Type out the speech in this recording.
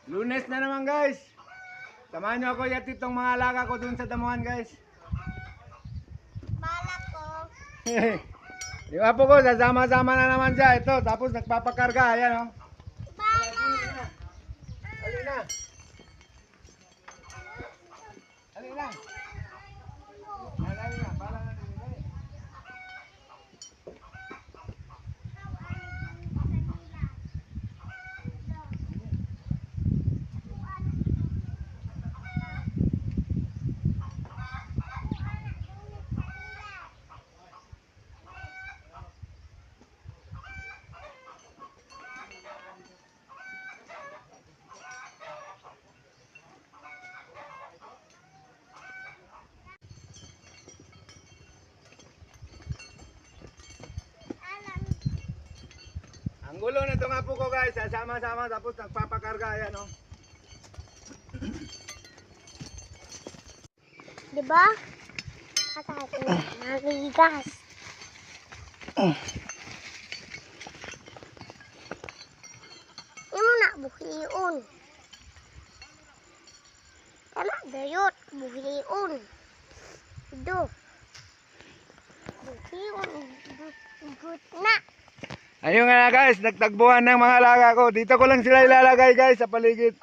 Lunes na naman guys. Samahan nyo ako yatid tong mga alaga ko dun sa damuhan guys. Balak ko. Yung apo ko, sasama-sama na naman siya. Ito, tapos nagpapakarga. Ayan o. Oh. Balak. Halina. Halina. Halina. Bala na din. Ang gulo na itong apo ko guys, sasama-sama tapos nagpapakarga, ayan o. Oh. Diba? Kakain na. Nagigas. Yung na buhiun. Tama, dayot. Buhiun. Do. Buhiun. Good na. Ayun nga guys, nagtagbuhan ng mga alaga ko. Dito ko lang sila ilalagay guys sa paligid.